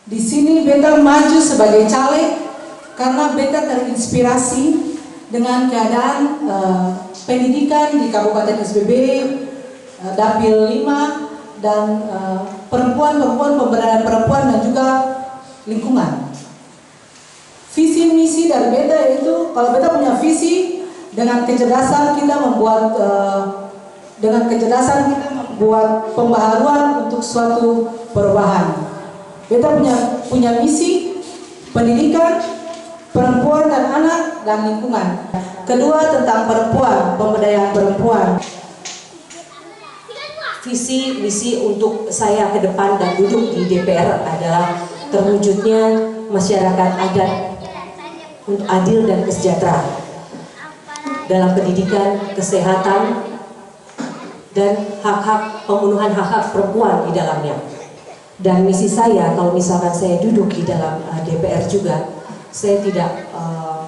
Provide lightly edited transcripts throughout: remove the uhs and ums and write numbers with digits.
Di sini beta maju sebagai caleg karena beta terinspirasi dengan keadaan pendidikan di Kabupaten SBB, Dapil 5, dan perempuan-perempuan, pemberdayaan perempuan dan juga lingkungan. Visi misi dari beta itu, kalau beta punya visi, dengan kecerdasan kita membuat pembaharuan untuk suatu perubahan. Beta punya misi pendidikan, perempuan dan anak, dan lingkungan. Kedua tentang perempuan, pemberdayaan perempuan. Visi misi untuk saya ke depan dan duduk di DPR adalah terwujudnya masyarakat adat untuk adil dan sejahtera dalam pendidikan, kesehatan, dan hak-hak, pemenuhan hak-hak perempuan di dalamnya. Dan misi saya, kalau misalkan saya duduk di dalam DPR juga, saya tidak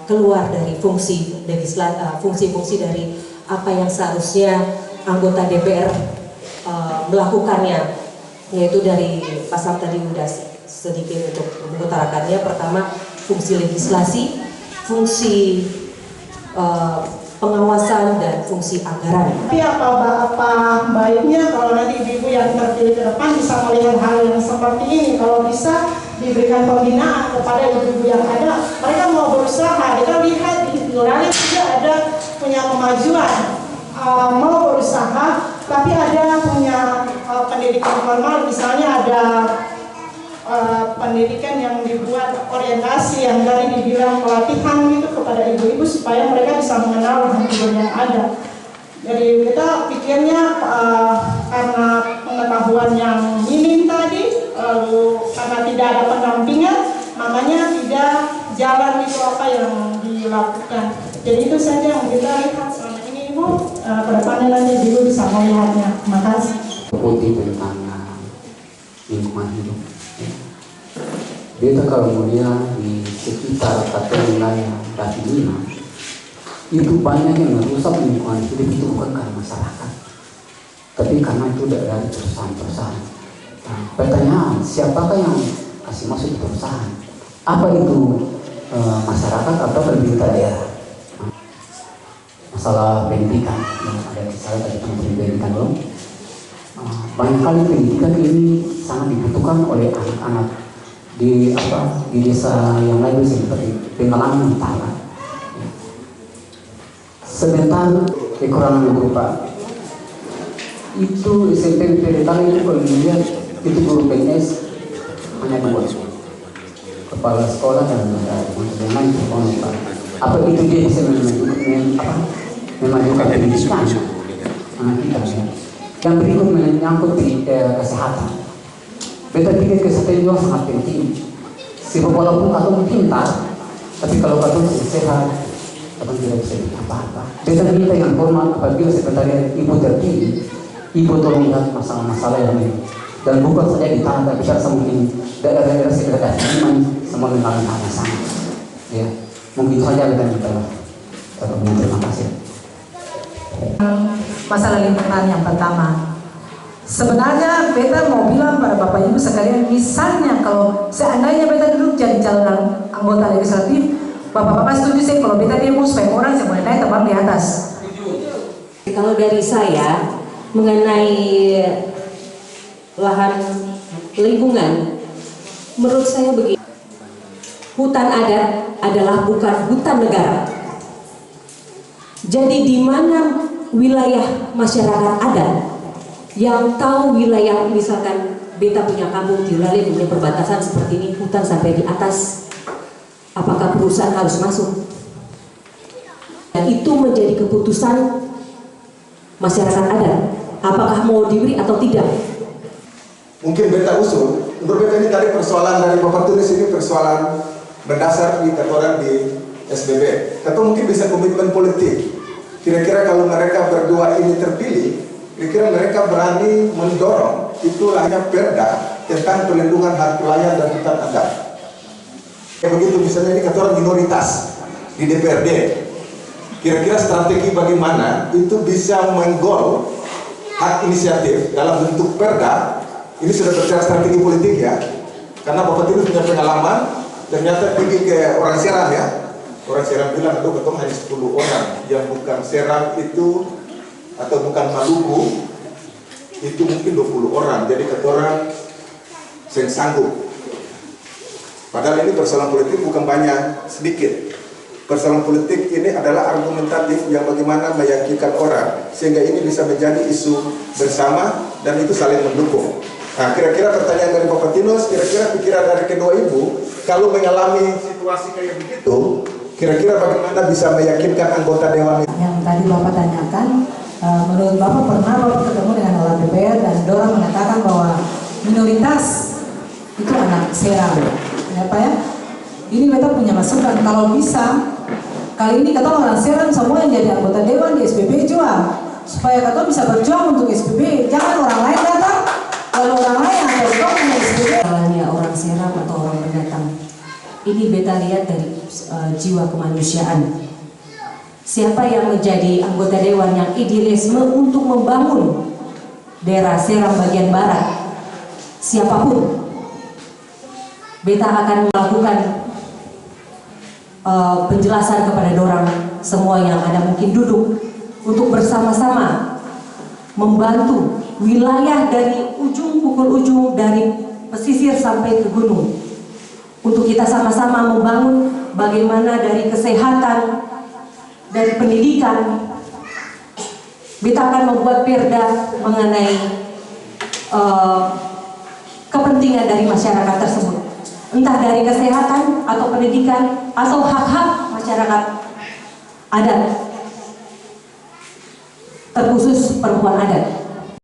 keluar dari fungsi-fungsi dari apa yang seharusnya anggota DPR melakukannya, yaitu dari pasal tadi sudah sedikit untuk mengutarakannya. Pertama, fungsi legislasi, fungsi pengawasan, dan fungsi anggaran. Tapi apa baiknya kalau nanti ibu yang terpilih ke depan bisa melihat hal yang seperti ini, kalau bisa diberikan pembinaan kepada ibu-ibu yang ada, mereka mau berusaha, kita lihat di Nurani juga ada punya kemajuan, mau berusaha, tapi ada punya pendidikan formal, misalnya ada pendidikan yang dibuat orientasi yang dari dibilang pelatihan gitu kepada ibu-ibu supaya mereka bisa mengenal hal-hal yang ada. Jadi kita pikirnya karena pengetahuan yang minim tadi, lalu karena tidak ada pendampingan, makanya tidak jalan itu apa yang dilakukan. Jadi itu saja yang kita lihat selama ini, Ibu. Kedepannya nanti Ibu bisa melihatnya. Terima kasih. Putih tentang lingkungan hidup. Beta kalau melihat di sekitar kata wilayah Dapil 5, itu banyak yang merusak lingkungan hidup itu bukan karena masyarakat, tapi karena itu dari perusahaan-perusahaan. Nah, pertanyaan, siapakah yang kasih masuk ke perusahaan? Apa itu masyarakat atau pemerintah daerah? Masalah pendidikan, ada misalnya tadi pendidikan belum. Banyak kali pendidikan ini sangat dibutuhkan oleh anak-anak di desa yang lain seperti Pengalaman Utara. Sebentar kekurangan berupa itu SMP PDTAN itu kalau dilihat itu guru PNS hanya 2, kepala sekolah dan yang lain. Apa itu dia bisa memajukan pendidikan anak kita? Yang berikut menyangkut di kesehatan. Beta pikir kesehatan juga sangat penting. Sebab walaupun katong pintar, tapi kalau katong sehat, katong tidak bisa apa-apa. Beta minta yang hormat apabila sekretariat ibu terpilih, ibu tolong lihat masalah-masalah yang ini. Dan bukan saja di tanah, tapi bisa mungkin daerah-daerah sekitar ini semua mengalami hal yang sama. Ya, mungkin saja kita minta. Terima kasih. Masalah lingkungan yang pertama. Sebenarnya beta mau bilang pada Bapak Ibu sekalian, misalnya kalau seandainya beta duduk jadi calon anggota legislatif, Bapak-bapak setuju sih kalau beta demo supaya orang yang mulai naik terbang di atas. Kalau dari saya mengenai lahan lingkungan, menurut saya begini, hutan adat adalah bukan hutan negara. Jadi di mana wilayah masyarakat adat yang tahu wilayah, misalkan beta punya kampung di wilayah punya perbatasan seperti ini, hutan sampai di atas, apakah perusahaan harus masuk? Dan itu menjadi keputusan masyarakat adat, apakah mau diberi atau tidak. Mungkin beta usul, menurut beta ini tadi persoalan dari Bapak tulis ini persoalan berdasar di ketoran di SBB. Atau mungkin bisa komitmen politik. Kira-kira kalau mereka berdua ini terpilih, kira-kira mereka berani mendorong itu lahirnya perda tentang perlindungan hak nelayan dan hutan adat. Begitu misalnya ini ketoran minoritas di DPRD. Kira-kira strategi bagaimana itu bisa menggol hak inisiatif dalam bentuk perda. Ini sudah bicara strategi politik ya. Karena Bapak Tinus punya pengalaman, ternyata pergi ke orang Serang ya. Orang Serang bilang, aduh ketemu hanya 10 orang yang bukan Serang itu atau bukan Maluku, itu mungkin 20 orang. Jadi ketorang sing sanggup. Padahal ini persoalan politik bukan banyak, sedikit. Persoalan politik ini adalah argumentatif yang bagaimana meyakinkan orang sehingga ini bisa menjadi isu bersama dan itu saling mendukung. Nah, kira-kira pertanyaan dari Bapak Tinus, kira-kira pikiran dari kedua ibu, kalau mengalami situasi kayak begitu, kira-kira bagaimana bisa meyakinkan anggota dewan? Yang tadi Bapak tanyakan, menurut Bapak pernah Bapak ketemu dengan orang DPR dan Dora mengatakan bahwa minoritas itu anak Serang. Ya Pak ya, ini beta punya masukan, kalau bisa kali ini kata orang Serang semua yang jadi anggota dewan di SBB jual, supaya kata bisa berjuang untuk SBB, jangan orang lain datang, kalau orang lain yang berjuang untuk SBB. Soalnya orang Serang atau orang pendatang, ini beta lihat dari jiwa kemanusiaan. Siapa yang menjadi anggota dewan yang idealisme untuk membangun daerah Serang bagian barat, siapapun, beta akan melakukan penjelasan kepada dorang semua yang ada mungkin duduk untuk bersama-sama membantu wilayah dari ujung pukul ujung, dari pesisir sampai ke gunung, untuk kita sama-sama membangun bagaimana dari kesehatan, dari pendidikan. Beta akan membuat perda mengenai kepentingan dari masyarakat tersebut, entah dari kesehatan atau pendidikan atau hak-hak masyarakat adat, terkhusus perempuan adat.